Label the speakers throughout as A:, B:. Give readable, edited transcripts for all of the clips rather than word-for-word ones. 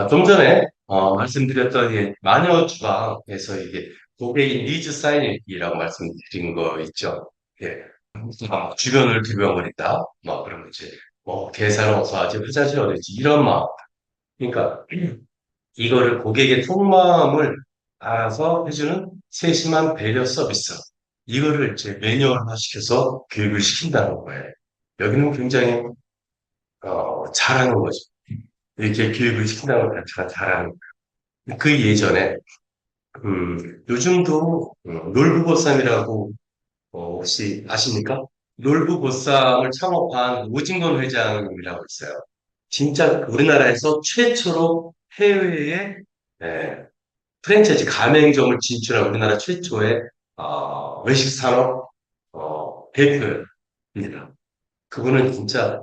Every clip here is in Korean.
A: 좀 전에 말씀드렸던 마녀 주방에서 이게 고객인 니즈 사이닉이라고 말씀드린 거 있죠. 예. 주변을 두려워버린다. 막 그러면 이제 계산을 어서 하지, 화장실 어디지 이런 마음. 그러니까 이거를 고객의 속마음을 알아서 해주는 세심한 배려 서비스. 이거를 이제 매뉴얼화 시켜서 교육을 시킨다는 거예요. 여기는 굉장히 잘하는 거죠. 이렇게 교육을 시킨다는 것 자체가 잘하는 그 예전에 요즘도 놀부보쌈이라고 혹시 아십니까? 놀부보쌈을 창업한 오진건 회장이라고 있어요. 진짜 우리나라에서 최초로 해외에 예, 프랜차이즈 가맹점을 진출한 우리나라 최초의 외식 산업 대표입니다. 그분은 진짜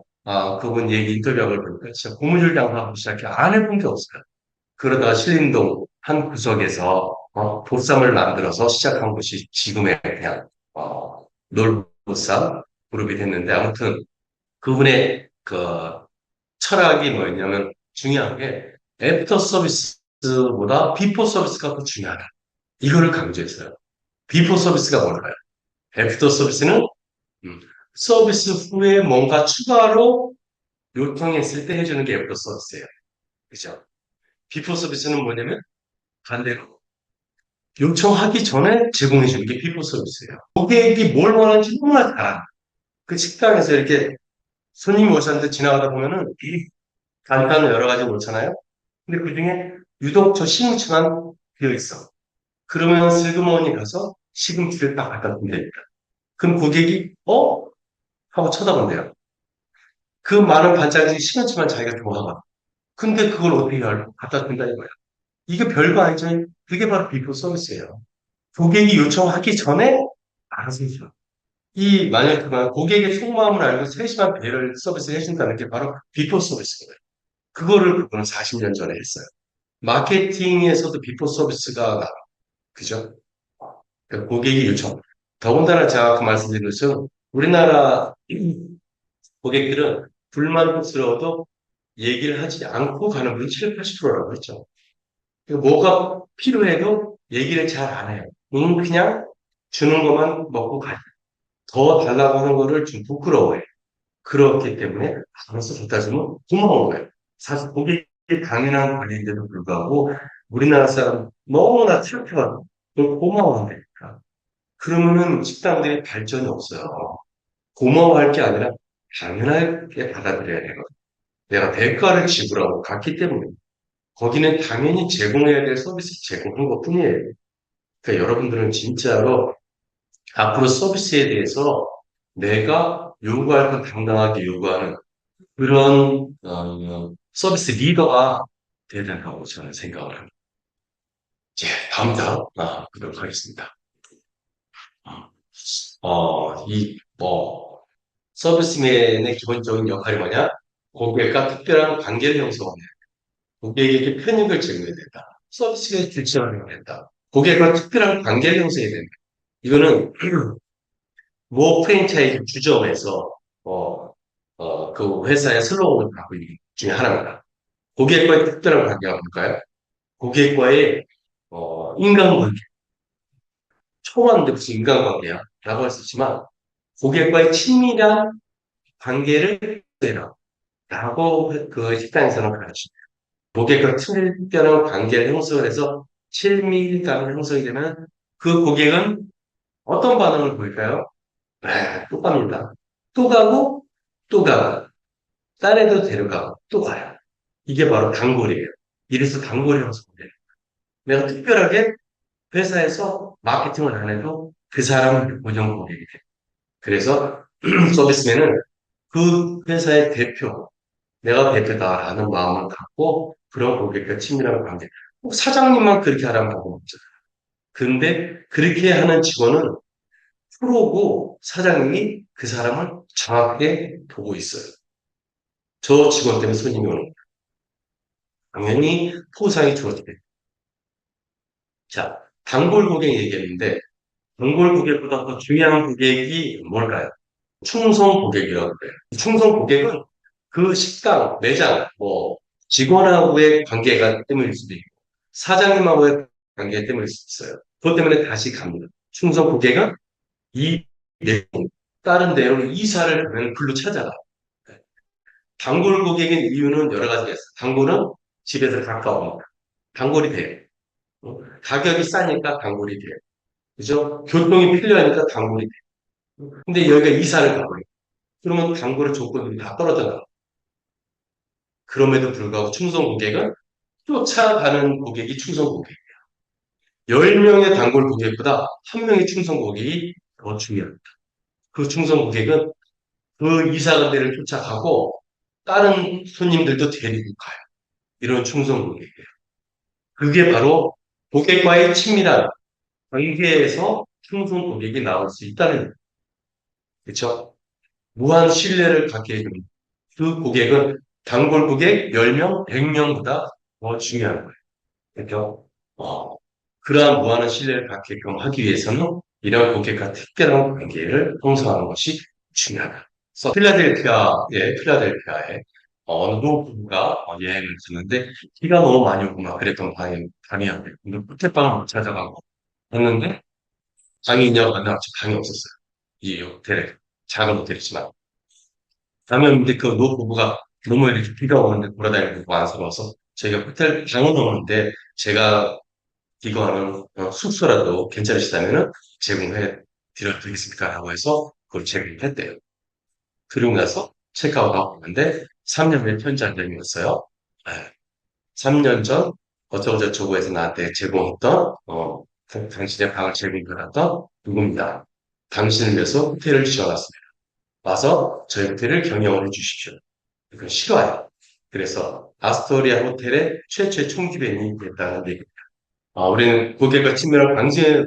A: 그분 얘기 인터뷰를 보니까 진짜 고무줄 장사하고 시작해 안 해본 게 없어요. 그러다가 신림동 한 구석에서 보쌈을 만들어서 시작한 것이 지금의 그냥 놀보쌈 그룹이 됐는데 아무튼 그분의 그 철학이 뭐였냐면 중요한 게 애프터 서비스보다 비포 서비스가 더 중요하다. 이거를 강조했어요. 비포 서비스가 뭘까요? 애프터 서비스는 음, 서비스 후에 뭔가 추가로 요청했을 때 해주는 게 애프터 서비스예요. 그죠? 비포 서비스는 뭐냐면 반대로 요청하기 전에 제공해 주는 게 피부 서비스예요. 고객이 뭘 원하는지 너무나 잘 알아. 그 식당에서 이렇게 손님이 오셨는데 지나가다 보면은 이 간단한 여러 가지 놓잖아요. 근데 그 중에 유독 저 시금치만 비어 있어. 그러면 슬그머니 가서 시금치를 딱 갖다 주면 됩니다. 그럼 고객이 하고 쳐다본대요. 그 많은 반찬 중에 시금치만 자기가 좋아하거든. 근데 그걸 어떻게 갖다 준다 이거야. 이게 별거 아니죠. 그게 바로 비포 서비스예요. 고객이 요청하기 전에 알아서 해줘. 이 만약 그만 고객의 속마음을 알고 세심한 배려를 서비스를 해준다는 게 바로 비포 서비스거든요. 그거를 그분은 40년 전에 했어요. 마케팅에서도 비포 서비스가 나, 그죠? 그러니까 고객이 요청. 더군다나 제가 아까 말씀드린 것처럼 우리나라 고객들은 불만스러워도 얘기를 하지 않고 가는 분이 7, 80%라고 했죠. 그러니까 뭐가 필요해도 얘기를 잘 안 해요. 그냥 주는 것만 먹고 가요. 더 달라고 하는 거를 좀 부끄러워해. 그렇기 때문에 알아서 갖다 주면 고마운 거예요. 사실 그게 당연한 권리인데도 불구하고 우리나라 사람 너무나 착해가 고마워한다니까. 그러면은 식당들이 발전이 없어요. 고마워할 게 아니라 당연하게 받아들여야 되거든. 내가 대가를 지불하고 갔기 때문에 거기는 당연히 제공해야 될 서비스 제공한 것 뿐이에요. 그러니까 여러분들은 진짜로 앞으로 서비스에 대해서 내가 요구할 건 당당하게 요구하는 그런 서비스 리더가 돼야 된다고 저는 생각을 합니다. 이제 다음 보도록 하겠습니다. 서비스맨의 기본적인 역할이 뭐냐? 고객과 특별한 관계를 형성하는 고객에게 편익을 제공해야 된다. 서비스가 실시하려야 된다. 고객과 특별한 관계를 형성해야 된다. 이거는 모 프랜차이즈 주점에서 그 회사의 슬로건을 갖고 있는 것 중에 하나입니다. 고객과의 특별한 관계가 뭘까요? 고객과의 인간관계. 처음 왔는데 무슨 인간관계야? 라고 할 수 있지만 고객과의 친밀한 관계를 해라. 라고 그 식당에서는 가르칩니다. 고객과 특별한 관계를 형성을 해서 친밀감을 형성이 되면 그 고객은 어떤 반응을 보일까요? 또 갑니다. 또 가고 또 가고 딴 애도 데려가고 또 가요. 이게 바로 단골이에요. 이래서 단골이 형성돼요. 내가 특별하게 회사에서 마케팅을 안 해도 그 사람은 고정 고객이 돼요. 그래서 서비스맨은 그 회사의 대표, 내가 대표다라는 마음을 갖고 그런 고객과 친밀한 관계. 꼭 사장님만 그렇게 하라는 법은 없잖아요. 근데 그렇게 하는 직원은 프로고 사장님이 그 사람을 정확하게 보고 있어요. 저 직원 때문에 손님이 오는 거예요. 당연히 포상이 주어지게. 자, 단골 고객 얘기했는데 단골 고객보다 더 중요한 고객이 뭘까요? 충성 고객이라고 그래요. 충성 고객은 그 식당, 매장, 직원하고의 관계가 때문일 수도 있고, 사장님하고의 관계 때문일 수 있어요. 그것 때문에 다시 갑니다. 충성 고객은 이 내용, 다른 내용 이사를 가면 글로 찾아가. 단골 고객인 이유는 여러 가지가 있어요. 단골은 집에서 가까워. 단골이 돼요. 가격이 싸니까 단골이 돼요. 그죠? 교통이 필요하니까 단골이 돼요. 근데 여기가 이사를 가버려요. 그러면 단골의 조건들이 다 떨어져 나가요. 그럼에도 불구하고 충성 고객은 쫓아가는 고객이 충성 고객. 10명의 단골 고객보다 1명의 충성 고객이 더 중요합니다. 그 충성 고객은 그 이사가들을 쫓아가고 다른 손님들도 데리고 가요. 이런 충성 고객이에요. 그게 바로 고객과의 친밀한 관계에서 충성 고객이 나올 수 있다는 거예요. 그렇죠? 무한 신뢰를 갖게 해주는 그 고객은 단골 고객 10명, 100명보다 더 중요한 거예요. 그렇죠? 그러한 무한한 신뢰를 갖게끔 하기 위해서는 이런 고객과 특별한 관계를 형성하는 것이 중요하다. 그래서 필라델피아에 어느 부부가 여행을 갔는데 비가 너무 많이 오고 막 그랬던 밤이었는데 호텔방을 못 찾아가고 했는데 방이 있냐고 만나서 방이 없었어요. 이 호텔에 작은 호텔이지만 가면 근데 그 노부부가 너무 이렇게 비가 오는데 돌아다니고 안쓰러워서 저희가 호텔 방은 없는데 제가 이거는 숙소라도 괜찮으시다면은 제공해 드리겠습니까? 라고 해서 그걸 제공했대요. 그리고 나서 체크아웃하고 갔는데 3년 후에 편지 한 장이 왔어요. 3년 전 어쩌고저쩌고에서 나한테 제공했던 당신의 방을 제공받았던 누구입니다. 당신을 위해서 호텔을 지어놨습니다. 와서 저희 호텔을 경영을 해주십시오. 이건 싫어요. 그래서 아스토리아 호텔의 최초의 총기배인이 됐다는 얘기. 우리는 고객과 친밀한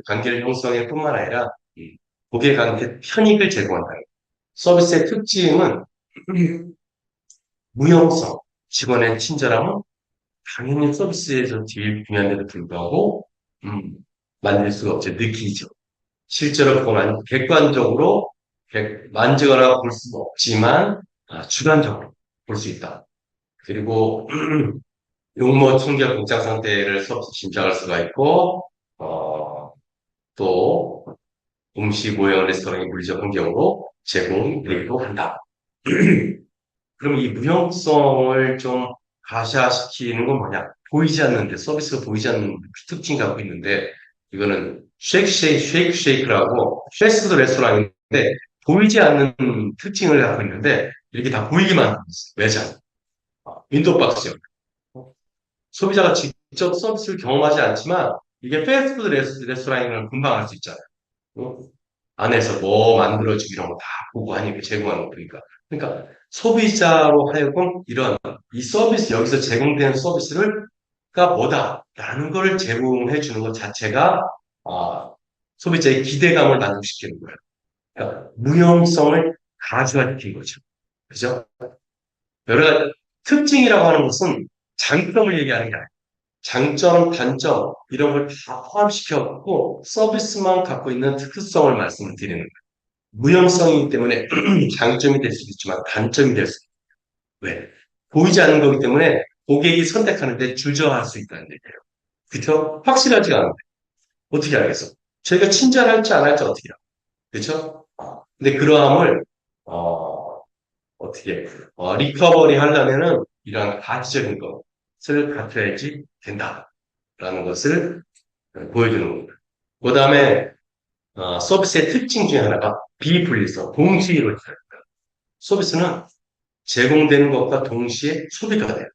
A: 관계를 형성할 뿐만 아니라 고객한테 편익을 제공한다. 서비스의 특징은 무형성, 직원의 친절함은 당연히 서비스에서 제일 중요한데도 불구하고 음, 만들 수가 없죠. 느끼죠. 실제로 보면 객관적으로 만지거나 볼 수는 없지만 주관적으로 볼 수 있다. 그리고 용모 청결 공장 상태를 서비스 짐작할 수가 있고 또 음식 모형 레스토랑의 물리적 환경으로 제공되기도 한다. 그럼 이 무형성을 좀 가시화시키는 건 뭐냐? 보이지 않는데, 서비스가 보이지 않는 특징 갖고 있는데, 이거는 쉐이크라고, 패스트푸드 레스토랑인데, 보이지 않는 특징을 갖고 있는데, 이렇게 다 보이기만 하고 있어요. 매장. 윈도우박스요. 소비자가 직접 서비스를 경험하지 않지만, 이게 패스트푸드 레스토랑이면 금방 알 수 있잖아요. 어? 안에서 뭐 만들어지고 이런 거 다 보고 하니까 제공하는 거니까. 그러니까 소비자로 하여금 이런 이 서비스, 여기서 제공되는 서비스가 뭐다라는 걸 제공해 주는 것 자체가 소비자의 기대감을 만족시키는 거예요. 그러니까 무형성을 가주화시킨 거죠. 그죠? 여러 가지 특징이라고 하는 것은 장점을 얘기하는 게 아니에요. 장점, 단점 이런 걸 다 포함시켜갖고 서비스만 갖고 있는 특수성을 말씀을 드리는 거예요. 무형성이기 때문에 장점이 될 수도 있지만 단점이 될 수도 있어요. 왜? 보이지 않는 거기 때문에 고객이 선택하는데 주저할 수 있다는 얘기예요. 그쵸? 확실하지가 않은데 어떻게 알겠어? 저희가 친절할지 안 할지 어떻게 알아? 그쵸? 근데 그러함을 어떻게 리커버리 하려면은 이러한 가치적인 것을 갖춰야지 된다라는 것을 보여주는 겁니다. 그 다음에 서비스의 특징 중에 하나가 비분리성, 동시에 서비스는 제공되는 것과 동시에 소비가 돼요.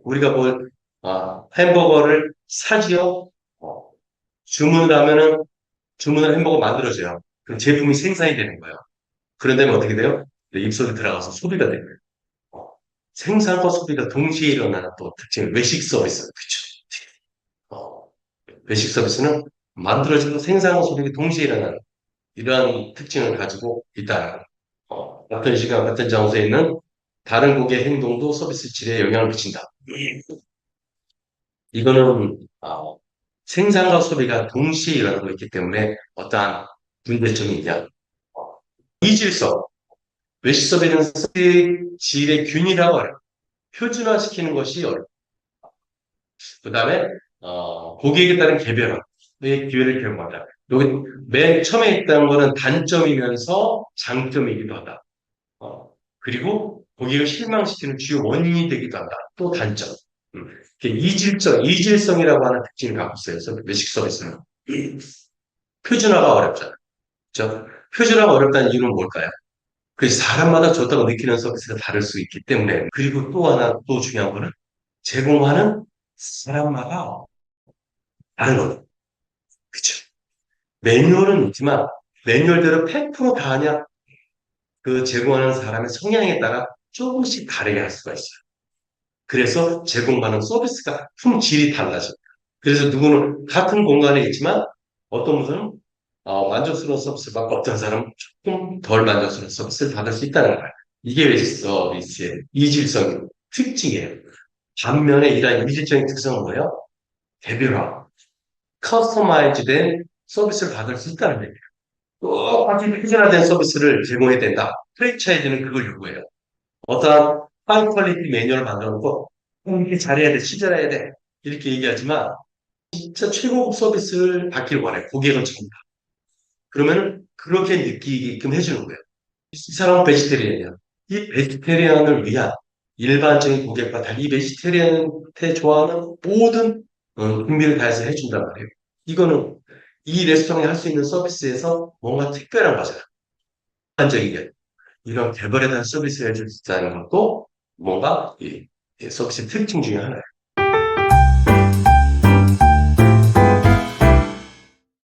A: 우리가 햄버거를 사지요. 주문을 하면은 주문을 햄버거 만들어져요. 그럼 제품이 생산이 되는 거예요. 그런다면 어떻게 돼요? 입속에 들어가서 소비가 되는 거예요. 생산과 소비가 동시에 일어나는 또 특징, 외식 서비스. 그쵸? 어, 외식 서비스는 만들어지고 생산과 소비가 동시에 일어나는 이러한 특징을 가지고 있다. 같은 시간, 같은 장소에 있는 다른 고객의 행동도 서비스 질에 영향을 미친다. 이거는 생산과 소비가 동시에 일어나고 있기 때문에 어떠한 문제점이 있냐. 이질성, 외식 서비스는 질의 균이라고 해요. 표준화시키는 것이 어렵다. 그 다음에, 고객에 따른 개별화의 기회를 제공한다. 여기 맨 처음에 있다는 거는 단점이면서 장점이기도 하다. 그리고 고객을 실망시키는 주요 원인이 되기도 한다. 또 단점. 이질성이라고 하는 특징을 갖고 있어요. 외식 서비스는. 표준화가 어렵잖아. 그죠? 표준화가 어렵다는 이유는 뭘까요? 그 사람마다 좋다고 느끼는 서비스가 다를 수 있기 때문에. 그리고 또 하나, 또 중요한 거는 제공하는 사람마다 다른 거. 그죠? 매뉴얼은 있지만, 매뉴얼대로 100%다 하냐? 그 제공하는 사람의 성향에 따라 조금씩 다르게 할 수가 있어요. 그래서 제공받는 서비스가 품질이 달라집니다. 그래서 누구는 같은 공간에 있지만 어떤 분은 만족스러운 서비스를 받고 어떤 사람은 조금 덜 만족스러운 서비스를 받을 수 있다는 거예요. 이게 외식 서비스의 이질성 특징이에요. 반면에 이러한 이질적인 특성은 뭐예요? 개별화, 커스터마이즈된 서비스를 받을 수 있다는 얘기예요. 똑같이 표준화된 서비스를 제공해야 된다. 프랜차이즈는 그걸 요구해요. 어떠한 하이 퀄리티 매뉴얼을 만들어 놓고 이렇게 잘해야 돼, 친절해야 돼 이렇게 얘기하지만 진짜 최고급 서비스를 받길 원해. 고객은 전부 다. 그러면 그렇게 느끼게끔 해주는 거예요. 이 사람은 베지테리언이야. 이 베지테리언을 위한 일반적인 고객과 달리 이 베지테리언한테 좋아하는 모든 준비를 다해서 해준단 말이에요. 이거는 이 레스토랑이 할 수 있는 서비스에서 뭔가 특별한 거잖아. 일반적인 게 이런 개발에 대한 서비스를 해줄 수 있다는 것도 뭔가 이 서비스 특징 중에 하나예요.